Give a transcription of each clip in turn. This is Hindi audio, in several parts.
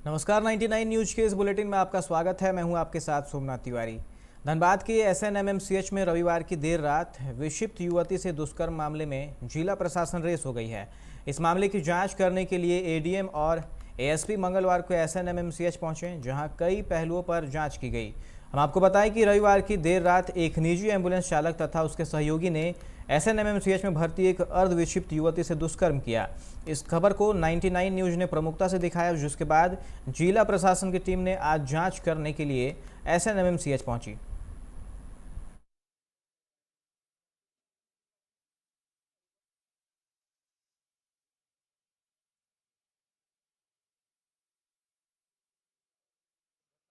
नमस्कार 99 न्यूज के इस बुलेटिन में आपका स्वागत है। मैं हूं आपके साथ सोमनाथ तिवारी। धनबाद के एसएनएमएमसीएच में रविवार की देर रात विक्षिप्त युवती से दुष्कर्म मामले में जिला प्रशासन रेस हो गई है। इस मामले की जांच करने के लिए एडीएम और एएसपी मंगलवार को एसएनएमएमसीएच पहुंचे, जहां कई पहलुओं पर जांच की गई। हम आपको बताएं कि रविवार की देर रात एक निजी एम्बुलेंस चालक तथा उसके सहयोगी ने एसएनएमएमसीएच में भर्ती एक अर्धविक्षिप्त युवती से दुष्कर्म किया। इस खबर को 99 न्यूज ने प्रमुखता से दिखाया, जिसके बाद जिला प्रशासन की टीम ने आज जांच करने के लिए एसएनएमएमसीएच पहुंची।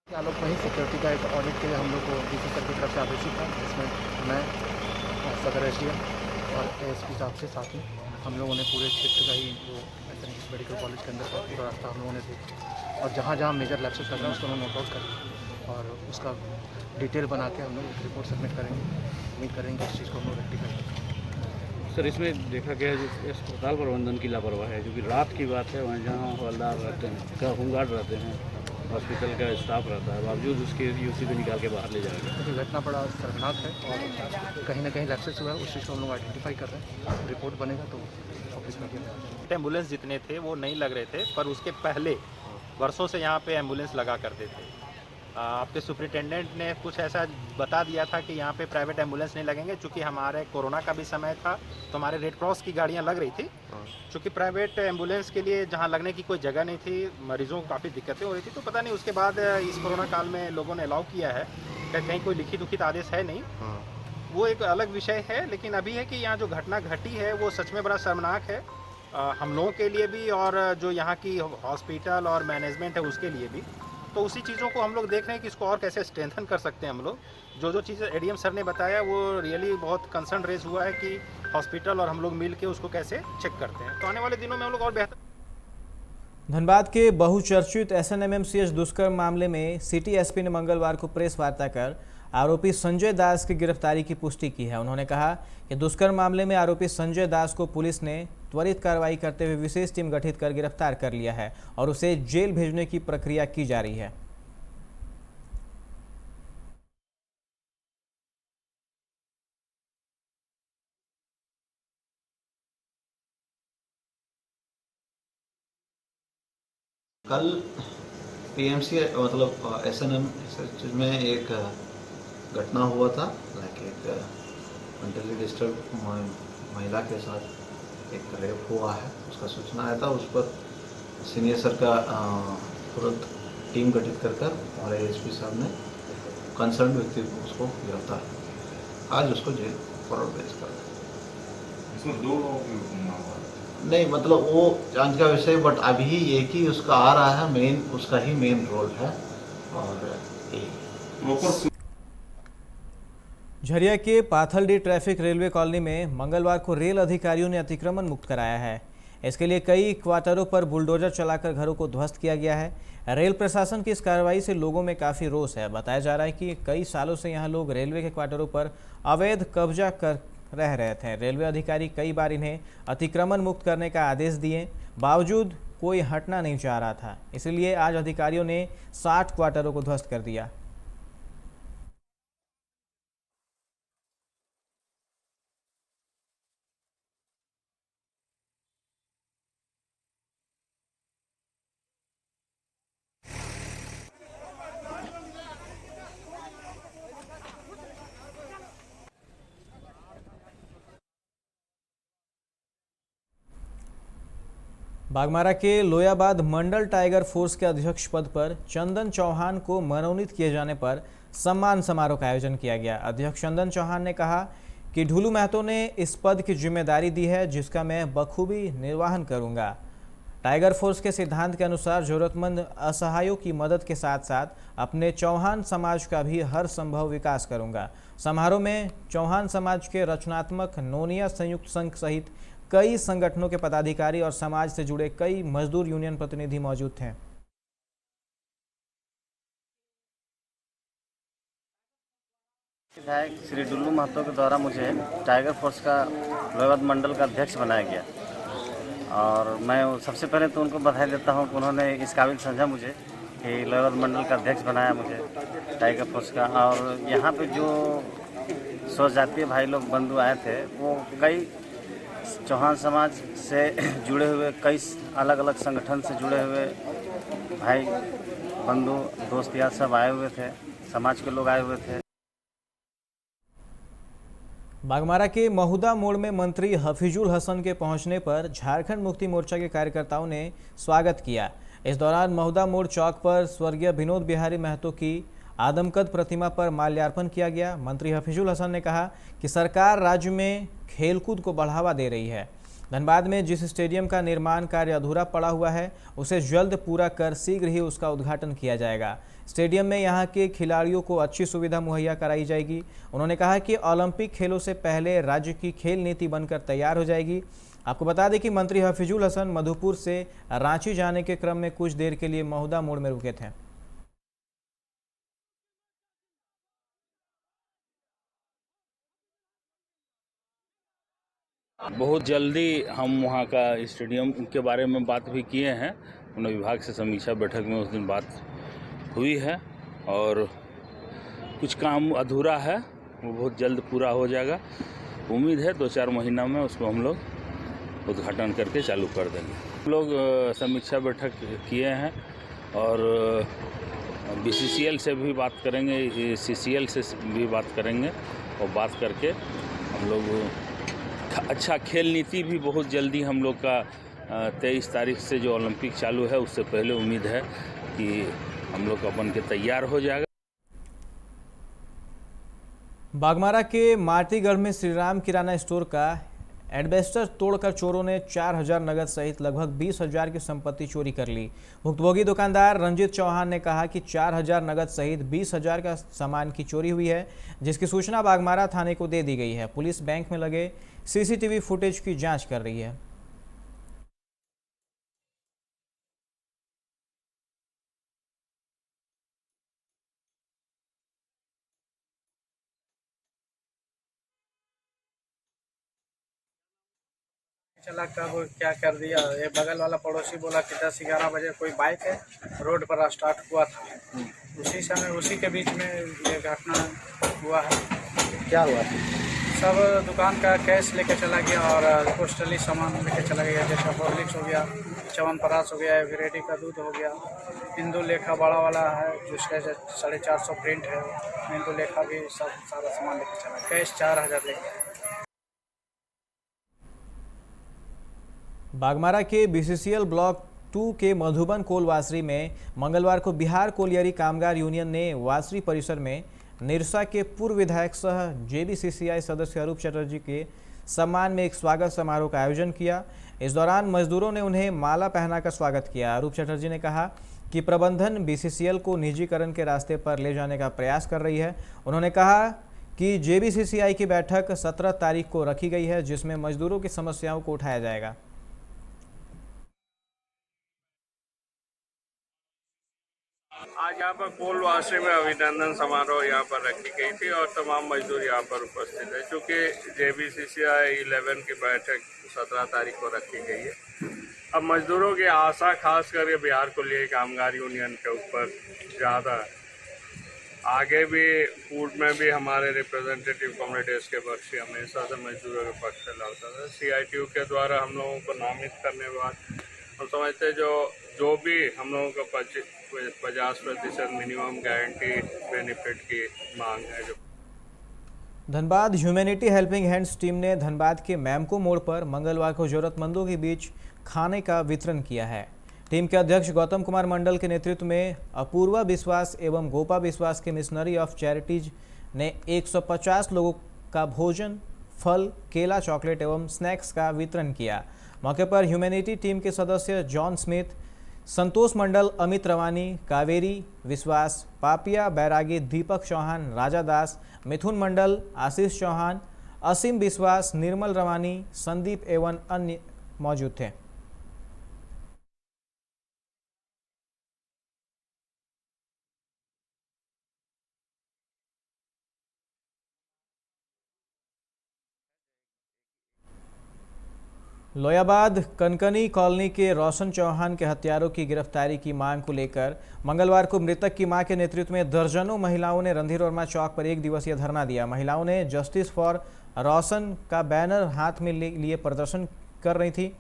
आलोक वहीं सिक्योरिटी का एक ऑडिट के लिए हम लोग को डीसी सर की तरफ से आदेशित था, जिसमें मैं सदर एसडीएम और एएसपी साहब के साथ में हम लोगों ने पूरे क्षेत्र का ही जो एसएनएमएमसीएच मेडिकल कॉलेज के अंदर का पूरा रास्ता हम लोगों ने देखा और जहाँ जहाँ मेजर लैप्सेस लग रहे हैं उसको हम नोट आउट करें और उसका डिटेल बना के हम लोग एक रिपोर्ट सबमिट करेंगे। उम्मीद करेंगे इस चीज़ को हम लोग रेक्टिफाई करें। सर, इसमें देखा गया है जो अस्पताल प्रबंधन की लापरवाही है, जो कि रात की बात है, वहाँ जहाँ हवलदार रहते हैं का होमगार्ड रहते हैं, हॉस्पिटल का स्टाफ रहता है, बावजूद उसके यूसी को निकाल के बाहर ले जाया गया। ये घटना बड़ा शर्मनाक है और कहीं ना कहीं लैप्सेस हुआ है, उस चीज़ को हम लोग आइडेंटिफाई कर रहे हैं। रिपोर्ट बनेगा तो ऑफिस में एम्बुलेंस जितने थे वो नहीं लग रहे थे, पर उसके पहले वर्षों से यहाँ पे एम्बुलेंस लगा करते थे। आपके सुपरिटेंडेंट ने कुछ ऐसा बता दिया था कि यहाँ पे प्राइवेट एम्बुलेंस नहीं लगेंगे, चूँकि हमारे कोरोना का भी समय था तो हमारे रेड क्रॉस की गाड़ियाँ लग रही थी। चूँकि प्राइवेट एम्बुलेंस के लिए जहाँ लगने की कोई जगह नहीं थी, मरीजों को काफ़ी दिक्कतें हो रही थी, तो पता नहीं उसके बाद इस कोरोना काल में लोगों ने अलाउ किया है कि कहीं कोई लिखित उखित आदेश है नहीं, वो एक अलग विषय है। लेकिन अभी है कि यहाँ जो घटना घटी है वो सच में बड़ा शर्मनाक है, हम लोगों के लिए भी और जो यहाँ की हॉस्पिटल और मैनेजमेंट है उसके लिए भी। तो उसी चीज़ों को हम लोग देख रहे हैं कि इसको और कैसे स्ट्रेंथन कर सकते हैं हम लोग। जो चीज़ें एडीएम सर ने बताया वो रियली बहुत कंसर्न रेज हुआ है कि हॉस्पिटल और हम लोग मिल के उसको कैसे चेक करते हैं। तो आने वाले दिनों में हम लोग और बेहतर। धनबाद के बहुचर्चित एसएनएमएमसीएच दुष्कर्म मामले में सिटी एसपी ने मंगलवार को प्रेस वार्ता कर आरोपी संजय दास की गिरफ्तारी की पुष्टि की है। उन्होंने कहा कि दुष्कर्म मामले में आरोपी संजय दास को पुलिस ने त्वरित कार्रवाई करते हुए विशेष टीम गठित कर गिरफ्तार कर लिया है और उसे जेल भेजने की प्रक्रिया की जा रही है। कल पीएमसी मतलब एसएनएम में एक घटना हुआ था, लाइक एक मेंटली डिस्टर्ब महिला के साथ एक रेप हुआ है, उसका सूचना आया था। उस पर सीनियर सर का तुरंत टीम गठित कर हमारे एएसपी साहब ने कंसर्न व्यक्ति को उसको गिरफ्तार, आज उसको जेल फॉरवर्ड भेज कर। इसमें दो लोग नहीं, मतलब वो जांच का विषय, बट अभी एक ही उसका आ रहा है, मेन उसका ही मेन रोल है। और झरिया के पाथलडी ट्रैफिक रेलवे कॉलोनी में मंगलवार को रेल अधिकारियों ने अतिक्रमण मुक्त कराया है। इसके लिए कई क्वार्टरों पर बुलडोजर चलाकर घरों को ध्वस्त किया गया है। रेल प्रशासन की इस कार्रवाई से लोगों में काफ़ी रोष है। बताया जा रहा है कि कई सालों से यहाँ लोग रेलवे के क्वार्टरों पर अवैध कब्जा कर रह रहे थे। रेलवे अधिकारी कई बार इन्हें अतिक्रमण मुक्त करने का आदेश दिए, बावजूद कोई हटना नहीं चाह रहा था। इसलिए आज अधिकारियों ने 60 क्वार्टरों को ध्वस्त कर दिया। बागमारा के लोयाबाद मंडल टाइगर फोर्स के अध्यक्ष पद पर चंदन चौहान को मनोनीत किए जाने पर सम्मान समारोह का आयोजन किया गया। अध्यक्ष चंदन चौहान ने कहा कि ढुलू महतो ने इस पद की जिम्मेदारी दी है, जिसका मैं बखूबी निर्वहन करूंगा। टाइगर फोर्स के सिद्धांत के अनुसार जरूरतमंद असहायों की मदद के साथ साथ अपने चौहान समाज का भी हर संभव विकास करूंगा। समारोह में चौहान समाज के रचनात्मक नोनिया संयुक्त संघ सहित कई संगठनों के पदाधिकारी और समाज से जुड़े कई मजदूर यूनियन प्रतिनिधि मौजूद थे। विधायक श्री ढुलू महतो के द्वारा मुझे टाइगर फोर्स का लोयाबाद मंडल का अध्यक्ष बनाया गया और मैं सबसे पहले तो उनको बधाई देता हूँ कि उन्होंने इस काबिल समझा मुझे कि लोअर मंडल का अध्यक्ष बनाया मुझे टाइगर फोर्स का। और यहाँ पे जो स्वजातीय भाई लोग बंधु आए थे वो कई चौहान समाज से जुड़े हुए, कई अलग अलग संगठन से जुड़े हुए भाई बंधु दोस्त यार सब आए हुए थे, समाज के लोग आए हुए थे। बागमारा के महुदा मोड़ में मंत्री हफीजुल हसन के पहुंचने पर झारखंड मुक्ति मोर्चा के कार्यकर्ताओं ने स्वागत किया। इस दौरान महुदा मोड़ चौक पर स्वर्गीय विनोद बिहारी महतो की आदमकद प्रतिमा पर माल्यार्पण किया गया। मंत्री हफीजुल हसन ने कहा कि सरकार राज्य में खेलकूद को बढ़ावा दे रही है। धनबाद में जिस स्टेडियम का निर्माण कार्य अधूरा पड़ा हुआ है उसे जल्द पूरा कर शीघ्र ही उसका उद्घाटन किया जाएगा। स्टेडियम में यहां के खिलाड़ियों को अच्छी सुविधा मुहैया कराई जाएगी। उन्होंने कहा कि ओलंपिक खेलों से पहले राज्य की खेल नीति बनकर तैयार हो जाएगी। आपको बता दें कि मंत्री हफीजुल हसन मधुपुर से रांची जाने के क्रम में कुछ देर के लिए महुदा मोड़ में रुके थे। बहुत जल्दी हम वहाँ का स्टेडियम के बारे में बात भी किए हैं। उन विभाग से समीक्षा बैठक में उस दिन बात हुई है और कुछ काम अधूरा है, वो बहुत जल्द पूरा हो जाएगा। उम्मीद है 2-4 महीना में उसको हम लोग उद्घाटन करके चालू कर देंगे। हम लोग समीक्षा बैठक किए हैं और BCCL से भी बात करेंगे, CCL से भी बात करेंगे और बात करके हम लोग अच्छा खेल नीति भी बहुत जल्दी हम लोग का 23 तारीख से जो ओलंपिक चालू है उससे पहले उम्मीद है कि हम लोग का बन के तैयार हो जाएगा। बागमारा के माटीगढ़ में श्रीराम किराना स्टोर का एडबेस्टर तोड़कर चोरों ने 4,000 नगद सहित लगभग 20,000 की संपत्ति चोरी कर ली। भुक्तभोगी दुकानदार रंजीत चौहान ने कहा कि 4,000 नगद सहित 20,000 का सामान की चोरी हुई है, जिसकी सूचना बागमारा थाने को दे दी गई है। पुलिस बैंक में लगे CCTV फुटेज की जांच कर रही है। चला कब क्या कर दिया। ये बगल वाला पड़ोसी बोला कि 10-11 बजे कोई बाइक है रोड पर स्टार्ट हुआ था, उसी समय उसी के बीच में ये घटना हुआ है। क्या हुआ? सब दुकान का कैश लेके चला गया और पोस्टली सामान लेके चला गया, जैसे हॉर्लिक्स हो गया, च्यवनप्राश हो गया, वेराइटी का दूध हो गया, हिंदू लेखा बड़ा वाला है जिसका 450 प्रिंट है, हिंदू लेखा भी सब सारा सामान लेके चला। कैश 4,000 लेके। बागमारा के BCCL ब्लॉक 2 के मधुबन कोल वासरी में मंगलवार को बिहार कोलियरी कामगार यूनियन ने वासरी परिसर में निरसा के पूर्व विधायक सह JBCCI सदस्य अरूप चटर्जी के सम्मान में एक स्वागत समारोह का आयोजन किया। इस दौरान मजदूरों ने उन्हें माला पहनाकर स्वागत किया। अरूप चटर्जी ने कहा कि प्रबंधन BCCL को निजीकरण के रास्ते पर ले जाने का प्रयास कर रही है। उन्होंने कहा कि JBCCI की बैठक 17 तारीख को रखी गई है, जिसमें मजदूरों की समस्याओं को उठाया जाएगा। आज यहाँ पर कोल वासरी में अभिनंदन समारोह यहाँ पर रखी गई थी और तमाम मजदूर यहाँ पर उपस्थित है। चूँकि JBCCI 11 की बैठक 17 तारीख को रखी गई है, अब मजदूरों की आशा खास करके बिहार कोलियरी कामगार यूनियन के ऊपर ज़्यादा है। आगे भी फूड में भी हमारे रिप्रेजेंटेटिव कम्युनिटीज़ के बख्शी हमेशा से मजदूरों के पक्ष से लड़ता था। CITU के द्वारा हम लोगों को नामित करने के बाद हम समझते जो भी हम लोगों का 50% मिनिमम गारंटी बेनिफिट की मांग है। जो Dhanbad humanity helping hands team ने धनबाद के मैमको मोड़ पर मंगलवार को जरूरतमंदों के बीच खाने का वितरण किया है। टीम के अध्यक्ष गौतम कुमार मंडल के नेतृत्व में अपूर्वा विश्वास एवं गोपा विश्वास के मिशनरी ऑफ चैरिटीज ने 150 लोगों का भोजन, फल, केला, चॉकलेट एवं स्नैक्स का वितरण किया। मौके पर ह्यूमैनिटी टीम के सदस्य जॉन स्मिथ, संतोष मंडल, अमित रवानी, कावेरी विश्वास, पापिया बैरागी, दीपक चौहान, राजा दास, मिथुन मंडल, आशीष चौहान, असीम विश्वास, निर्मल रवानी, संदीप एवं अन्य मौजूद थे। लोयाबाद कनकनी कॉलोनी के रोशन चौहान के हत्यारों की गिरफ्तारी की मांग को लेकर मंगलवार को मृतक की मां के नेतृत्व में दर्जनों महिलाओं ने रणधीर वर्मा चौक पर एक दिवसीय धरना दिया। महिलाओं ने जस्टिस फॉर रोशन का बैनर हाथ में लिए प्रदर्शन कर रही थी।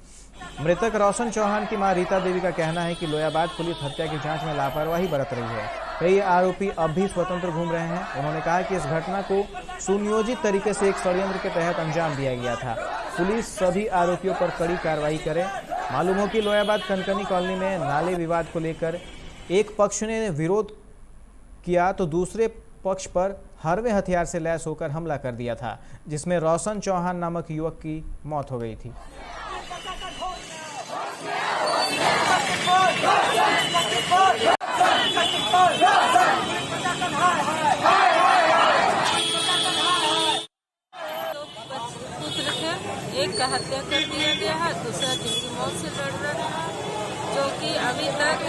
मृतक रोशन चौहान की मां रीता देवी का कहना है कि लोयाबाद पुलिस हत्या की जांच में लापरवाही बरत रही है। कई आरोपी अब भी स्वतंत्र घूम रहे हैं। उन्होंने कहा कि इस घटना को सुनियोजित तरीके से एक षड्यंत्र के तहत अंजाम दिया गया था। पुलिस सभी आरोपियों पर कड़ी कार्रवाई करे। मालूम हो कि लोयाबाद कनकनी कॉलोनी में नाले विवाद को लेकर एक पक्ष ने विरोध किया तो दूसरे पक्ष पर हरवे हथियार से लैस होकर हमला कर दिया था, जिसमें रोशन चौहान नामक युवक की मौत हो गई थी। एक का हत्या कर दिया गया है, दूसरा जिनकी मौत से लड़ रहा है, जो कि अभी तक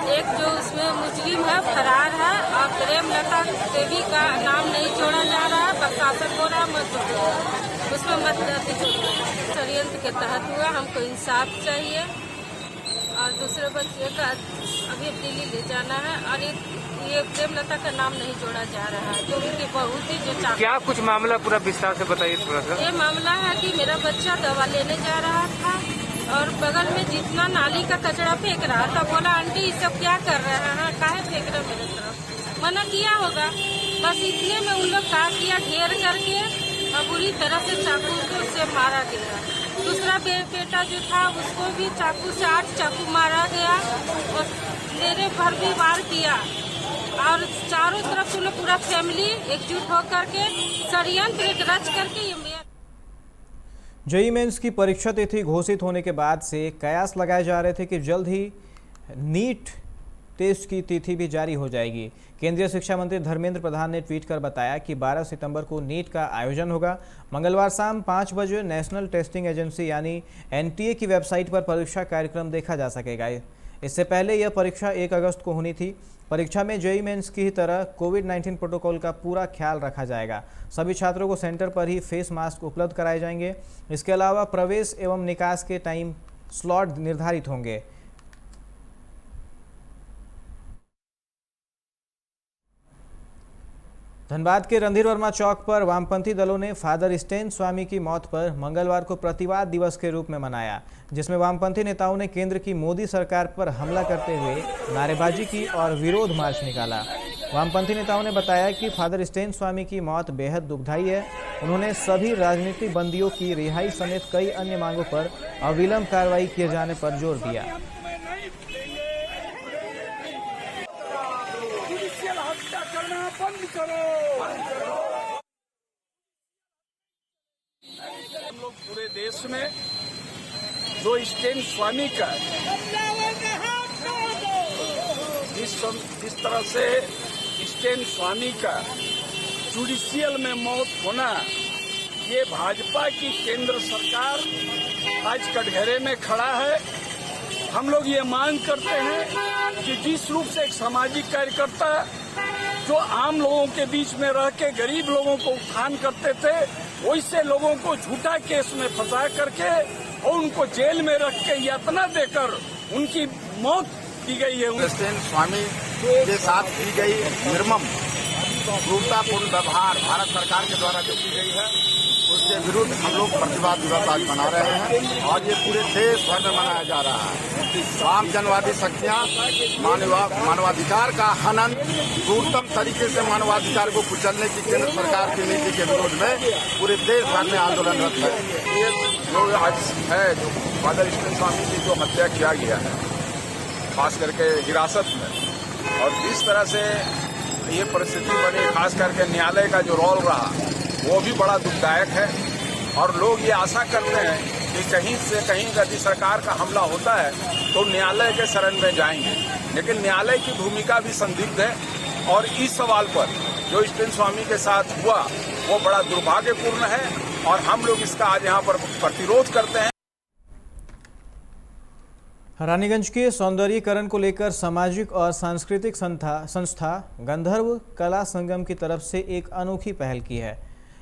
एक जो उसमें मुजरिम है फरार है और प्रेमलता देवी का नाम नहीं जोड़ा जा रहा है। प्रशासन हो रहा है उसमें मतलब षड्यंत्र के तहत हुआ। हमको इंसाफ चाहिए और दूसरे बच्चे का अभी दिल्ली ले जाना है और ये प्रेमलता का नाम नहीं जोड़ा जा रहा है, जो उनकी बहुत ही जो क्या कुछ मामला पूरा विस्तार से बताइए थोड़ा सा। ये मामला है कि मेरा बच्चा दवा लेने जा रहा था और बगल में जितना नाली का कचरा फेंक रहा था, बोला आंटी ये सब क्या कर रहे हैं, काहे फेंक रहे मेरे तरफ, मना किया होगा। बस इतने में उन लोग का किया, घेर करके और बुरी तरह से चाकू से मारा गया। दूसरा बेटा जो था उसको भी चाकू से 8 चाकू मारा गया और मेरे पर भी वार किया और चारों तरफ से पूरा फैमिली एकजुट होकर के षड्यंत्र रच करके जेईई मेंस की परीक्षा तिथि घोषित होने के बाद से कयास लगाए जा रहे थे कि जल्द ही नीट टेस्ट की तिथि भी जारी हो जाएगी। केंद्रीय शिक्षा मंत्री धर्मेंद्र प्रधान ने ट्वीट कर बताया कि 12 सितंबर को नीट का आयोजन होगा। मंगलवार शाम 5 बजे नेशनल टेस्टिंग एजेंसी यानी एनटीए की वेबसाइट पर परीक्षा कार्यक्रम देखा जा सकेगा। इससे पहले यह परीक्षा 1 अगस्त को होनी थी। परीक्षा में जेईई मेंस की ही तरह कोविड-19 प्रोटोकॉल का पूरा ख्याल रखा जाएगा। सभी छात्रों को सेंटर पर ही फेस मास्क उपलब्ध कराए जाएंगे। इसके अलावा प्रवेश एवं निकास के टाइम स्लॉट निर्धारित होंगे। धनबाद के रणधीर वर्मा चौक पर वामपंथी दलों ने फादर स्टेन स्वामी की मौत पर मंगलवार को प्रतिवाद दिवस के रूप में मनाया, जिसमें वामपंथी नेताओं ने केंद्र की मोदी सरकार पर हमला करते हुए नारेबाजी की और विरोध मार्च निकाला। वामपंथी नेताओं ने बताया कि फादर स्टेन स्वामी की मौत बेहद दुखदायी है। उन्होंने सभी राजनीतिक बंदियों की रिहाई समेत कई अन्य मांगों पर अविलंब कार्रवाई किए जाने पर जोर दिया। हम लोग पूरे देश में जो स्टेन स्वामी का जिस तरह से स्टेन स्वामी का जुडिशियल में मौत होना, ये भाजपा की केंद्र सरकार आज कटघरे में खड़ा है। हम लोग ये मांग करते हैं कि जिस रूप से एक सामाजिक कार्यकर्ता जो आम लोगों के बीच में रह के गरीब लोगों को उत्थान करते थे, वैसे लोगों को झूठा केस में फंसा करके और उनको जेल में रख के यातना देकर उनकी मौत की गई है। स्टेन स्वामी के साथ की गई निर्मम क्रूरतापूर्ण व्यवहार भारत सरकार के द्वारा जो की गई है, उसके विरुद्ध हम लोग प्रतिवाद दिवस आज मना रहे हैं और ये पूरे देश भर में मनाया जा रहा है। वाम जनवादी शक्तियाँ मानवाधिकार का हनन, क्रूरतम तरीके से मानवाधिकार को कुचलने की केंद्र सरकार की नीति के विरोध में पूरे देश भर में आंदोलनरत है। ये जो आज है, जो फादर स्टेन स्वामी की जो हत्या किया गया है, खास करके हिरासत में, और जिस तरह से ये परिस्थिति बनी, खास करके न्यायालय का जो रोल रहा, वो भी बड़ा दुखदायक है। और लोग ये आशा करते हैं कि कहीं से कहीं यदि सरकार का हमला होता है तो न्यायालय के शरण में जाएंगे, लेकिन न्यायालय की भूमिका भी संदिग्ध है। और इस सवाल पर जो स्टेन स्वामी के साथ हुआ वो बड़ा दुर्भाग्यपूर्ण है और हम लोग इसका आज यहाँ पर प्रतिरोध करते हैं। रानीगंज के सौंदर्यीकरण को लेकर सामाजिक और सांस्कृतिक संस्था गंधर्व कला संगम की तरफ से एक अनोखी पहल की है।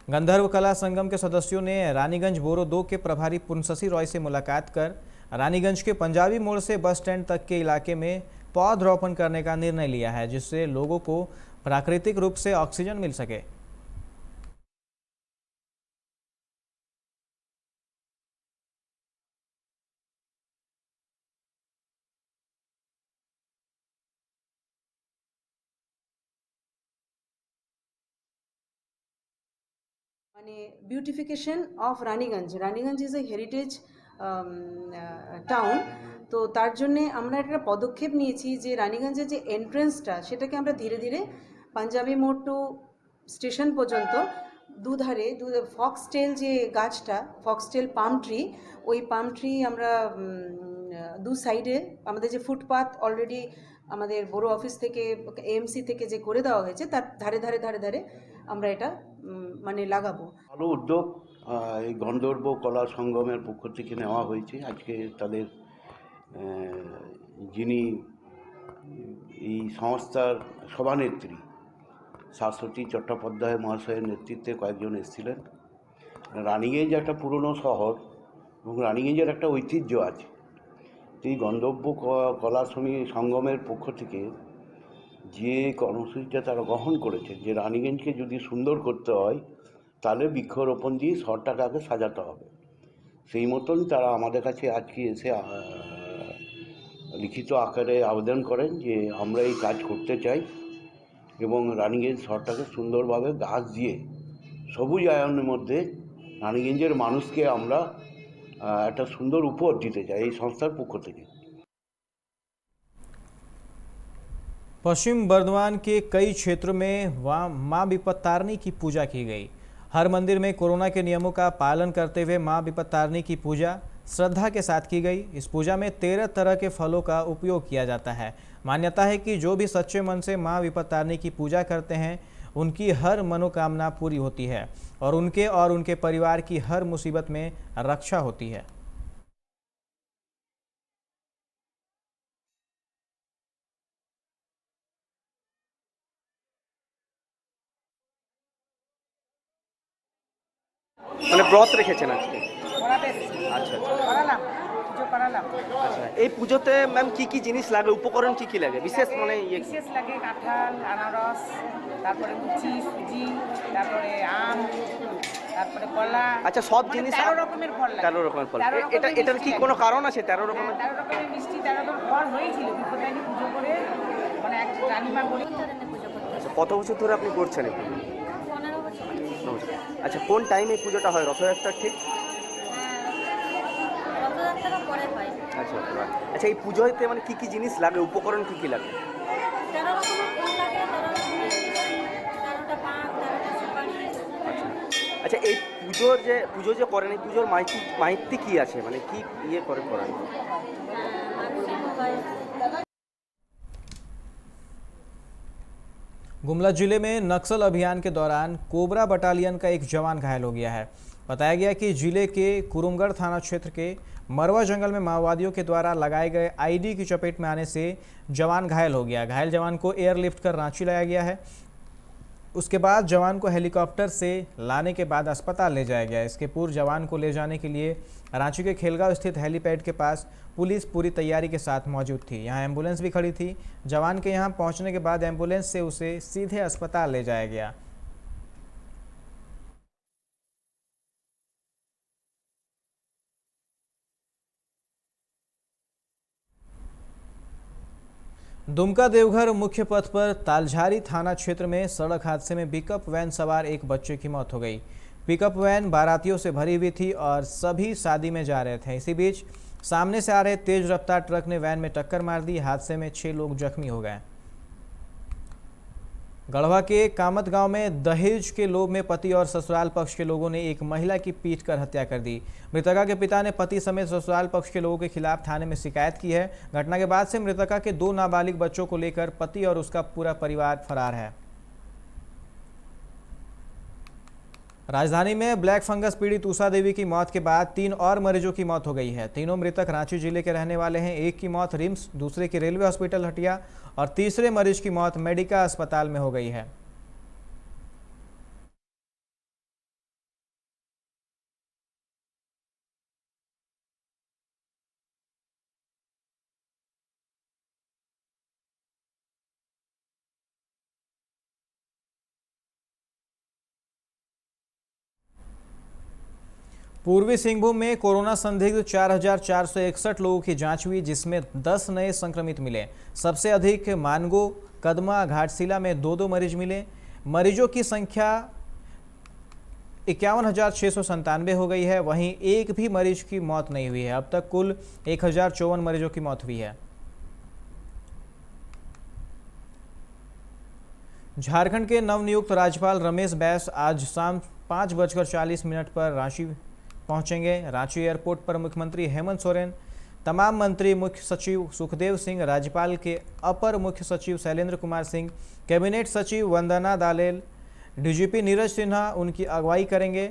गंधर्व कला संगम के सदस्यों ने रानीगंज बोरो 2 के प्रभारी पुनशशी रॉय से मुलाकात कर रानीगंज के पंजाबी मोड़ से बस स्टैंड तक के इलाके में पौधरोपण करने का निर्णय लिया है, जिससे लोगों को प्राकृतिक रूप से ऑक्सीजन मिल सके। মানে beautification of Raniganj. Raniganj is a heritage town. তো তার জন্যে আমরা একটা পদক্ষেপ নিয়েছি যে রানীগঞ্জের যে এন্ট্রেন্সটা সেটাকে আমরা ধীরে ধীরে পাঞ্জাবি মোড় টু স্টেশন পর্যন্ত দুধারে ফক্সটেল যে গাছটা, ফক্সটেল পাম ট্রি, ওই পাম ট্রি আমরা দু সাইডে আমাদের যে ফুটপাথ অলরেডি আমাদের বড় অফিস থেকে এএমসি থেকে যে করে দেওয়া হয়েছে তার ধারে ধারে ধারে ধারে আমরা এটা মানে লাগাবো। ভালো উদ্যোগ এই গন্ধর্ব কলা সঙ্গমের পক্ষ থেকে নেওয়া হয়েছে। আজকে তাদের যিনি এই সংস্থার সভানেত্রী শাশ্বতী চট্টোপাধ্যায় মহাশয়ের নেতৃত্বে কয়েকজন এসেছিলেন। রানীগঞ্জ একটা পুরনো শহর এবং রানীগঞ্জের একটা ঐতিহ্য আছে। এই গন্ধর্ব কলা সঙ্গমের পক্ষ থেকে যে কর্মসূচিটা তারা গ্রহণ করেছে যে রানীগঞ্জকে যদি সুন্দর করতে হয় তাহলে বৃক্ষরোপণ দিয়ে শহরটাকে আগে সাজাতে হবে, সেই মতন তারা আমাদের কাছে আজকে এসে লিখিত আকারে আবেদন করেন যে আমরা এই কাজ করতে চাই এবং রানীগঞ্জ শহরটাকে সুন্দরভাবে গাছ দিয়ে সবুজ আয়নের মধ্যে রানীগঞ্জের মানুষকে আমরা একটা সুন্দর উপহার দিতে চাই এই সংস্থার পক্ষ থেকে। पश्चिम बर्धमान के कई क्षेत्रों में मां विपत्तारिणी की पूजा की गई। हर मंदिर में कोरोना के नियमों का पालन करते हुए मां विपत्तारिणी की पूजा श्रद्धा के साथ की गई। इस पूजा में 13 तरह के फलों का उपयोग किया जाता है। मान्यता है कि जो भी सच्चे मन से मां विपत्तारिणी की पूजा करते हैं उनकी हर मनोकामना पूरी होती है और उनके परिवार की हर मुसीबत में रक्षा होती है। মানে ব্রত রেখেছেন আজকে? আচ্ছা আচ্ছা, এই পুজোতে ম্যাম কি কি জিনিস লাগে, উপকরণ কি কি লাগে বিশেষ? মানে বিশেষ লাগে কাঁঠাল, আনারস, তারপরে লুচি, সুজি, তারপরে আম, তারপরে কলা। আচ্ছা, সব জিনিস 13 রকমের ফল লাগে। 13 রকমের ফল। এটার কি কোনো কারণ আছে? 13 রকমের 13 রকমের মিষ্টি, 13 রকমের ফল হয়েছিল বিপত্তারিণী পুজো করে, মানে এক রানীমা বলি পুজো করতে। কত বছর ধরে আপনি করছেন? 15 বছর। আচ্ছা, কোন টাইমে পুজোটা হয়? রথযাত্রা ঠিক? রথযাত্রা পরে হয়। আচ্ছা আচ্ছা, এই পুজোতে মানে কি কি জিনিস লাগে, উপকরণ কি কি লাগে? 13 রকমের ফল লাগে, 13 রকমের 13টা পাক, 13টা সুপারি। আচ্ছা, এই পুজো যে করেন, এই পুজোর মাহিত্য কি আছে, মানে কি ইয়ে করে করেন? गुमला जिले में नक्सल अभियान के दौरान कोबरा बटालियन का एक जवान घायल हो गया है। बताया गया कि जिले के कुरुमगढ़ थाना क्षेत्र के मरवा जंगल में माओवादियों के द्वारा लगाए गए आईडी की चपेट में आने से जवान घायल हो गया। घायल जवान को एयरलिफ्ट कर रांची लाया गया है। उसके बाद जवान को हेलीकॉप्टर से लाने के बाद अस्पताल ले जाया गया। इसके पूर्व जवान को ले जाने के लिए रांची के खेलगांव स्थित हेलीपैड के पास पुलिस पूरी तैयारी के साथ मौजूद थी। यहां एम्बुलेंस भी खड़ी थी। जवान के यहां पहुंचने के बाद एम्बुलेंस से उसे सीधे अस्पताल ले जाया गया। दुमका देवघर मुख्य पथ पर तालझारी थाना क्षेत्र में सड़क हादसे में पिकअप वैन सवार एक बच्चे की मौत हो गई। पिकअप वैन बारातियों से भरी हुई थी और सभी शादी में जा रहे थे। इसी बीच सामने से आ रहे तेज रफ्तार ट्रक ने वैन में टक्कर मार दी। हादसे में 6 लोग जख्मी हो गए। गढ़वा के कामत गांव में दहेज के लोभ में पति और ससुराल पक्ष के लोगों ने एक महिला की पीट कर हत्या कर दी। मृतका के पिता ने पति समेत ससुराल पक्ष के लोगों के खिलाफ थाने में शिकायत की है। घटना के बाद से मृतका के 2 नाबालिग बच्चों को लेकर पति और उसका पूरा परिवार फरार है। राजधानी में ब्लैक फंगस पीड़ित उषा देवी की मौत के बाद 3 और मरीजों की मौत हो गई है। तीनों मृतक रांची जिले के रहने वाले हैं। एक की मौत रिम्स, दूसरे की रेलवे हॉस्पिटल हटिया और तीसरे मरीज की मौत मेडिका अस्पताल में हो गई है। पूर्वी सिंहभूम में कोरोना संदिग्ध 4,461 लोगों की जांच हुई, जिसमें 10 नए संक्रमित मिले। सबसे अधिक मानगो, कदमा, घाटशिला में 2 मरीज मिले। मरीजों की संख्या 51,697 हो गई है। वहीं एक भी मरीज की मौत नहीं हुई है। अब तक कुल 1,054 मरीजों की मौत हुई है। झारखंड के नवनियुक्त राज्यपाल रमेश बैस आज शाम 5:40 पर रांची पहुंचेंगे। रांची एयरपोर्ट पर मुख्यमंत्री हेमंत सोरेन, तमाम मंत्री, मुख्य सचिव सुखदेव सिंह, राज्यपाल के अपर मुख्य सचिव शैलेंद्र कुमार सिंह, कैबिनेट सचिव वंदना दालेल, डीजीपी नीरज सिन्हा उनकी अगुवाई करेंगे।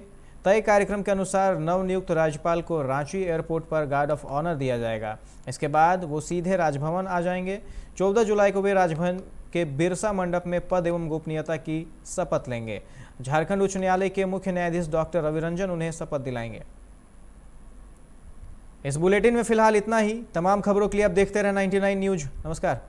तय कार्यक्रम के अनुसार नवनियुक्त राज्यपाल को रांची एयरपोर्ट पर गार्ड ऑफ ऑनर दिया जाएगा। इसके बाद वो सीधे राजभवन आ जाएंगे। 14 जुलाई को वे राजभवन के बिरसा मंडप में पद एवं गोपनीयता की शपथ लेंगे। झारखंड उच्च न्यायालय के मुख्य न्यायाधीश डॉक्टर रवि रंजन उन्हें शपथ दिलाएंगे। इस बुलेटिन में फिलहाल इतना ही। तमाम खबरों के लिए आप देखते रहें 99 न्यूज। नमस्कार।